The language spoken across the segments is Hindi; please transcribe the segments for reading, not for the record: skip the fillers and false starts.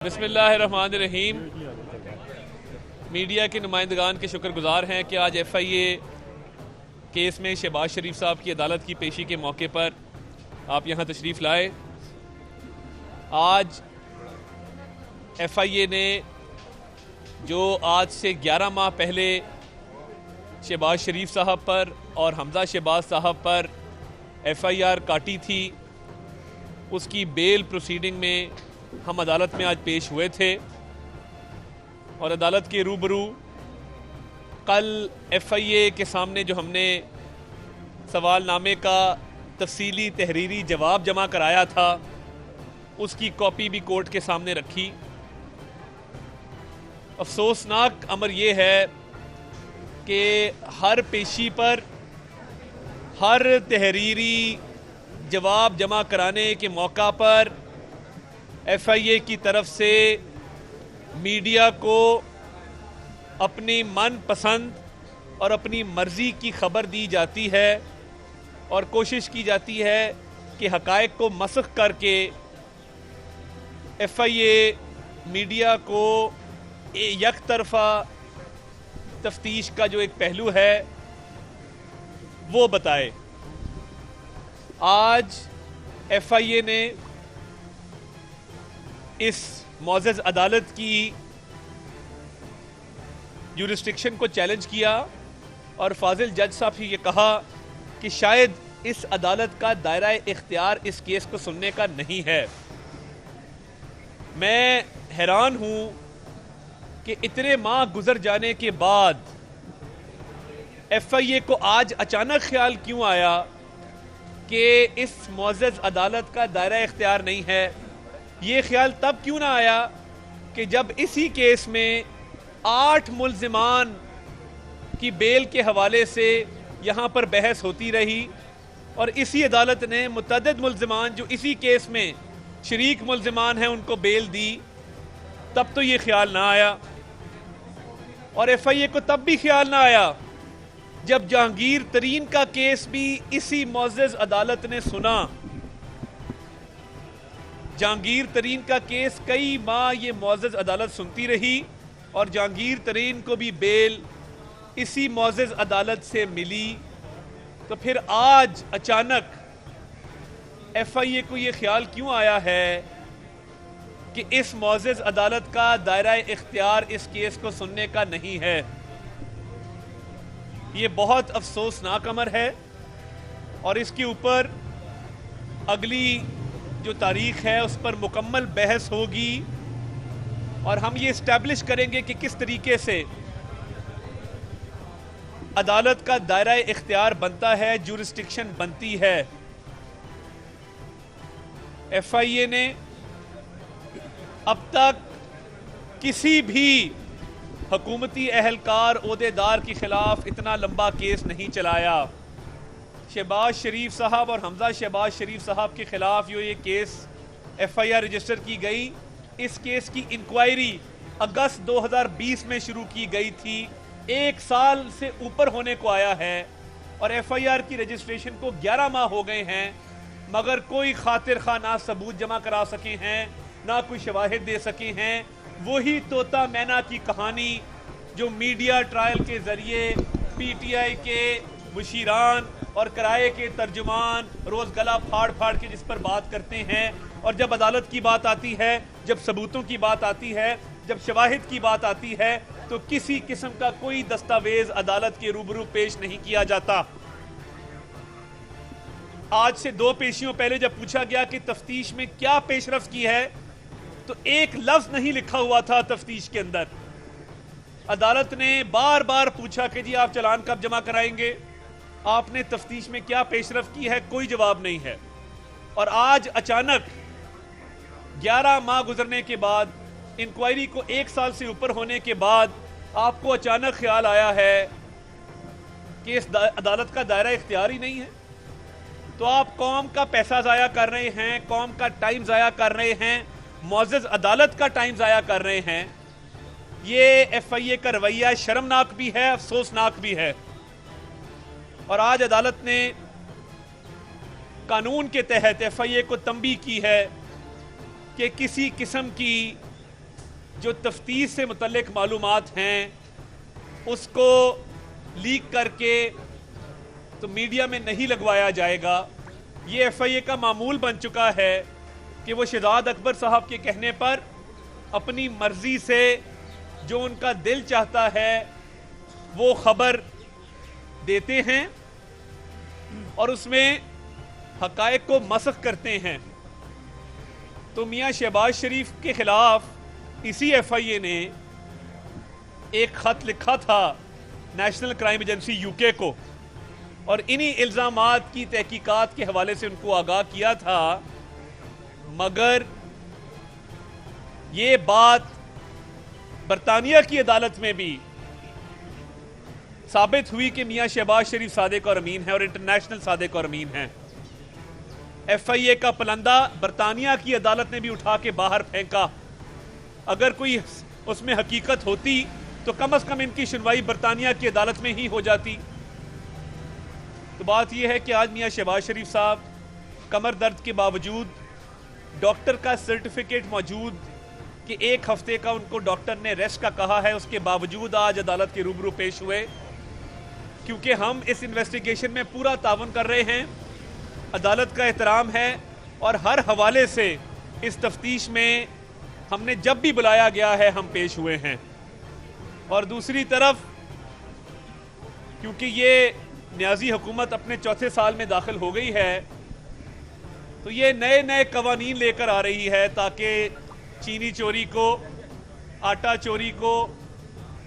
बिस्मिल्लाहिर्रहमानिर्रहीम। मीडिया के नुमाइंदगान के शुक्रगुजार हैं कि आज FIA केस में शहबाज शरीफ साहब की अदालत की पेशी के मौके पर आप यहाँ तशरीफ़ लाए। आज FIA ने जो आज से 11 माह पहले शहबाज शरीफ साहब पर और हमजा शहबाज साहब पर FIR काटी थी, उसकी बेल प्रोसीडिंग में हम अदालत में आज पेश हुए थे और अदालत के रूबरू कल FIA के सामने जो हमने सवालनामे का तफसीली तहरीरी जवाब जमा कराया था, उसकी कॉपी भी कोर्ट के सामने रखी। अफसोसनाक अमर ये है कि हर पेशी पर, हर तहरीरी जवाब जमा कराने के मौका पर FIA की तरफ से मीडिया को अपनी मनपसंद और अपनी मर्जी की खबर दी जाती है और कोशिश की जाती है कि हकायक को मसख करके FIA मीडिया को एक तरफा तफ्तीश का जो एक पहलू है वो बताए। आज FIA ने इस मौजज़ अदालत की जुरिस्डिक्शन को चैलेंज किया और फाजिल जज साहब ने ये कहा कि शायद इस अदालत का दायरा इख्तियार इस केस को सुनने का नहीं है। मैं हैरान हूं कि इतने माह गुजर जाने के बाद FIA को आज अचानक ख्याल क्यों आया कि इस मौजज़ अदालत का दायरा इख्तियार नहीं है। ये ख्याल तब क्यों ना आया कि जब इसी केस में 8 मुल्ज़िमान की बेल के हवाले से यहाँ पर बहस होती रही और इसी अदालत ने मुतअद्दिद मुल्ज़िमान जो इसी केस में शरीक मुल्ज़िमान हैं उनको बेल दी। तब तो ये ख्याल ना आया और FIA को तब भी ख्याल ना आया जब जहांगीर तरीन का केस भी इसी मौजज़ अदालत ने सुना। जहांगीर तरीन का केस कई माह ये मौजज़ अदालत सुनती रही और जहांगीर तरीन को भी बेल इसी मौजज़ अदालत से मिली। तो फिर आज अचानक FIA को ये ख्याल क्यों आया है कि इस मौजज़ अदालत का दायरा इख्तियार इस केस को सुनने का नहीं है। ये बहुत अफसोसनाक अमर है और इसके ऊपर अगली जो तारीख है उस पर मुकम्मल बहस होगी और हम ये इस्टेब्लिश करेंगे कि किस तरीके से अदालत का दायरा इख्तियार बनता है, जुरिस्डिक्शन बनती है। FIA ने अब तक किसी भी हुकूमती अहलकार ओहदेदार के खिलाफ इतना लंबा केस नहीं चलाया। शहबाज शरीफ साहब और हमजा शहबाज शरीफ साहब के खिलाफ जो ये केस FIR रजिस्टर की गई, इस केस की इंक्वायरी अगस्त 2020 में शुरू की गई थी। 1 साल से ऊपर होने को आया है और FIR की रजिस्ट्रेशन को 11 माह हो गए हैं, मगर कोई खातिर खा ना सबूत जमा करा सके हैं, ना कोई शवाहिद दे सके हैं। वही तोता मैना की कहानी जो मीडिया ट्रायल के जरिए PTI के मुशीरान और किराए के तर्जुमान रोज गला फाड़ फाड़ के जिस पर बात करते हैं, और जब अदालत की बात आती है, जब सबूतों की बात आती है, जब शवाहिद की बात आती है, तो किसी किस्म का कोई दस्तावेज अदालत के रूबरू पेश नहीं किया जाता। आज से 2 पेशियों पहले जब पूछा गया कि तफ्तीश में क्या पेशरफ्त की है, तो एक लफ्ज नहीं लिखा हुआ था तफ्तीश के अंदर। अदालत ने बार बार पूछा कि जी आप चालान कब जमा कराएंगे, आपने तफ्तीश में क्या पेशरफ्त की है, कोई जवाब नहीं है। और आज अचानक 11 माह गुजरने के बाद, इंक्वायरी को 1 साल से ऊपर होने के बाद आपको अचानक ख्याल आया है कि इस अदालत का दायरा इख्तियार ही नहीं है। तो आप कौम का पैसा ज़ाया कर रहे हैं, कौम का टाइम ज़ाया कर रहे हैं, मौजज़ अदालत का टाइम ज़ाया कर रहे हैं। ये FIA का रवैया शर्मनाक भी है, अफसोसनाक भी है। और आज अदालत ने कानून के तहत FIA को तंबीह की है कि किसी किस्म की जो तफ्तीश से मुतल्लिक मालूमात हैं उसको लीक करके तो मीडिया में नहीं लगवाया जाएगा। ये FIA का मामूल बन चुका है कि वो शहजाद अकबर साहब के कहने पर अपनी मर्जी से जो उनका दिल चाहता है वो खबर देते हैं और उसमें हकायक को मसख करते हैं। तो मियां शहबाज शरीफ के खिलाफ इसी FIA ने एक खत लिखा था नेशनल क्राइम एजेंसी UK को और इन्हीं इल्जामात की तहकीकात के हवाले से उनको आगाह किया था, मगर ये बात बरतानिया की अदालत में भी साबित हुई कि मियां शहबाज शरीफ सादिक और अमीन है और इंटरनेशनल सादिक और अमीन है। FIA का पलंदा बरतानिया की अदालत ने भी उठा के बाहर फेंका। अगर कोई उसमें हकीकत होती तो कम से कम इनकी सुनवाई बरतानिया की अदालत में ही हो जाती। तो बात यह है कि आज मियां शहबाज शरीफ साहब कमर दर्द के बावजूद, डॉक्टर का सर्टिफिकेट मौजूद कि 1 हफ्ते का उनको डॉक्टर ने रेस्ट का कहा है, उसके बावजूद आज अदालत के रूबरू पेश हुए, क्योंकि हम इस इन्वेस्टिगेशन में पूरा ताउन कर रहे हैं। अदालत का एहतराम है और हर हवाले से इस तफ्तीश में हमने जब भी बुलाया गया है हम पेश हुए हैं। और दूसरी तरफ क्योंकि ये न्याजी हुकूमत अपने चौथे साल में दाखिल हो गई है तो ये नए नए कवानीन लेकर आ रही है ताकि चीनी चोरी को, आटा चोरी को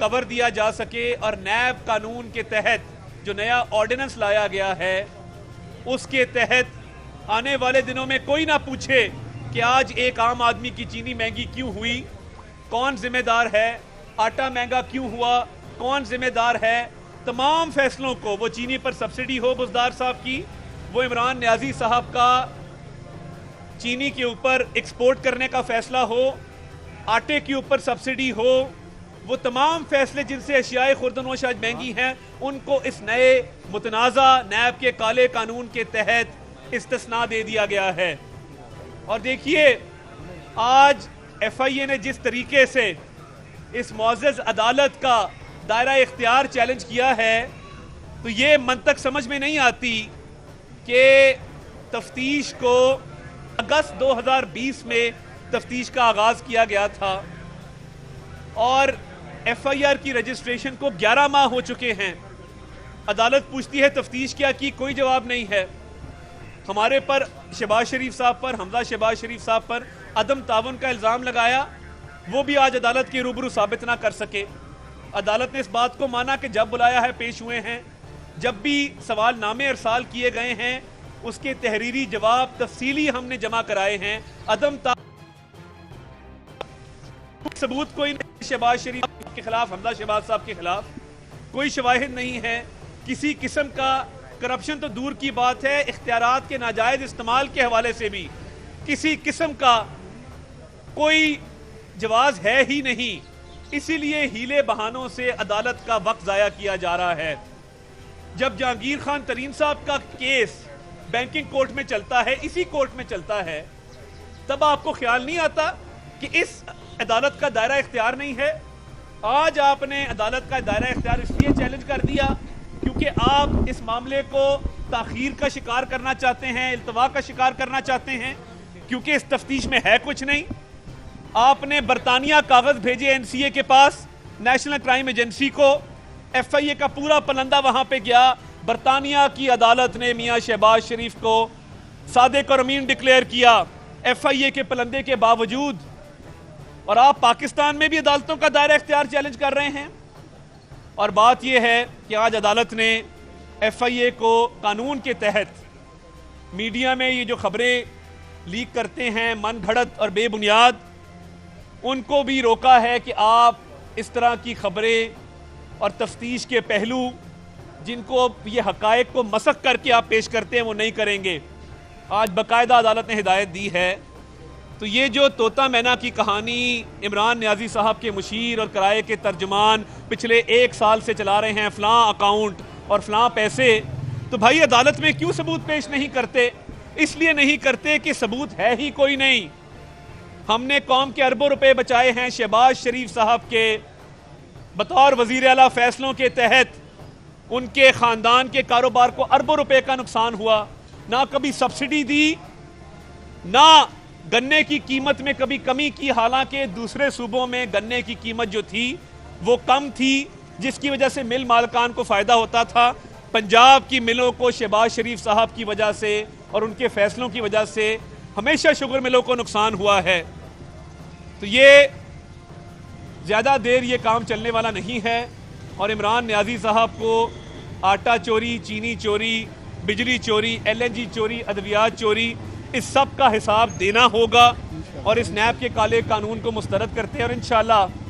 कवर दिया जा सके और नैब कानून के तहत जो नया ऑर्डिनेंस लाया गया है उसके तहत आने वाले दिनों में कोई ना पूछे कि आज एक आम आदमी की चीनी महंगी क्यों हुई, कौन जिम्मेदार है, आटा महंगा क्यों हुआ, कौन जिम्मेदार है। तमाम फैसलों को, वो चीनी पर सब्सिडी हो बुज़दार साहब की, वो इमरान न्याजी साहब का चीनी के ऊपर एक्सपोर्ट करने का फैसला हो, आटे के ऊपर सब्सिडी हो, वो तमाम फैसले जिनसे अशियाए खुर्दनोश आज महंगी हैं उनको इस नए मुतनाज़ा नैब के काले कानून के तहत इस्तिस्ना दे दिया गया है। और देखिए आज FIA ने जिस तरीके से इस मुअज़्ज़ज़ अदालत का दायरा इख्तियार चैलेंज किया है तो ये मंतक समझ में नहीं आती कि तफ्तीश को अगस्त 2020 में तफ्तीश का आगाज किया गया था और FIR की रजिस्ट्रेशन को 11 माह हो चुके हैं। अदालत पूछती है तफ्तीश क्या की, कोई जवाब नहीं है। हमारे पर शहबाज शरीफ साहब पर, हमजा शहबाज शरीफ साहब पर अदम तावन का इल्ज़ाम लगाया, वो भी आज अदालत के रूबरू साबित ना कर सके। अदालत ने इस बात को माना कि जब बुलाया है पेश हुए हैं, जब भी सवाल नामे अरसाल किए गए हैं उसके तहरीरी जवाब तफसीली हमने जमा कराए हैं। अदम सबूत कोई नहीं शहबाज शरीफ के खिलाफ, हमजा शहबाज साहब के खिलाफ कोई शवाहिद नहीं है। किसी किस्म का करप्शन तो दूर की बात है, इख्तियारात के नाजायज इस्तेमाल के हवाले से भी किसी किस्म का कोई जवाज है ही नहीं। इसीलिए हीले बहानों से अदालत का वक्त जाया किया जा रहा है। जब जहांगीर खान तरीन साहब का केस बैंकिंग कोर्ट में चलता है, इसी कोर्ट में चलता है, तब आपको ख्याल नहीं आता कि इस अदालत का दायरा इख्तियार नहीं है। आज आपने अदालत का दायरा इख्तियार इसलिए चैलेंज कर दिया क्योंकि आप इस मामले को ताखीर का शिकार करना चाहते हैं, इल्तवा का शिकार करना चाहते हैं, क्योंकि इस तफ्तीश में है कुछ नहीं। आपने बरतानिया कागज भेजे NCA के पास, नेशनल क्राइम एजेंसी को, FIA का पूरा पलंदा वहां पे गया। बरतानिया की अदालत ने मियां शहबाज शरीफ को सादिक और अमीन डिक्लेयर किया FIA के पलंदे के बावजूद। और आप पाकिस्तान में भी अदालतों का दायरा इख्तियार चैलेंज कर रहे हैं। और बात यह है कि आज अदालत ने FIA को कानून के तहत मीडिया में ये जो खबरें लीक करते हैं मन घड़त और बेबुनियाद, उनको भी रोका है कि आप इस तरह की खबरें और तफ्तीश के पहलू जिनको ये हकायक को मसक करके आप पेश करते हैं वो नहीं करेंगे। आज बाकायदा अदालत ने हिदायत दी है। तो ये जो तोता मैना की कहानी इमरान न्याजी साहब के मुशीर और किराए के तर्जुमान पिछले 1 साल से चला रहे हैं, फ़लाँ अकाउंट और फ़लाँ पैसे, तो भाई अदालत में क्यों सबूत पेश नहीं करते? इसलिए नहीं करते कि सबूत है ही कोई नहीं। हमने कौम के अरबों रुपए बचाए हैं शहबाज शरीफ साहब के बतौर वजीर आला फैसलों के तहत। उनके खानदान के कारोबार को अरबों रुपए का नुकसान हुआ, ना कभी सब्सिडी दी, ना गन्ने की कीमत में कभी कमी की, हालांकि दूसरे सूबों में गन्ने की कीमत जो थी वो कम थी, जिसकी वजह से मिल मालकान को फायदा होता था। पंजाब की मिलों को शहबाज शरीफ साहब की वजह से और उनके फैसलों की वजह से हमेशा शुगर मिलों को नुकसान हुआ है। तो ये ज्यादा देर ये काम चलने वाला नहीं है और इमरान नियाजी साहब को आटा चोरी, चीनी चोरी, बिजली चोरी, LNG चोरी, अद्वियात चोरी, इस सब का हिसाब देना होगा। और इस नैब के काले कानून को मुस्तरद करते हैं और इंशाल्लाह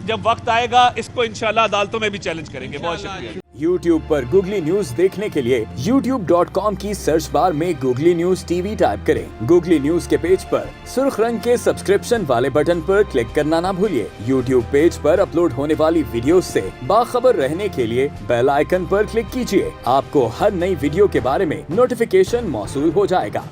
जब वक्त आएगा इसको इंशाल्लाह अदालतों में भी चैलेंज करेंगे। बहुत शुक्रिया। YouTube पर गूगली न्यूज देखने के लिए youtube.com की सर्च बार में गूगली न्यूज TV टाइप करें। गूगली न्यूज के पेज पर सुर्ख रंग के सब्सक्रिप्शन वाले बटन पर क्लिक करना ना भूलिए। YouTube पेज पर अपलोड होने वाली वीडियोस से बाखबर रहने के लिए बेल आइकन पर क्लिक कीजिए। आपको हर नई वीडियो के बारे में नोटिफिकेशन मौसूल हो जाएगा।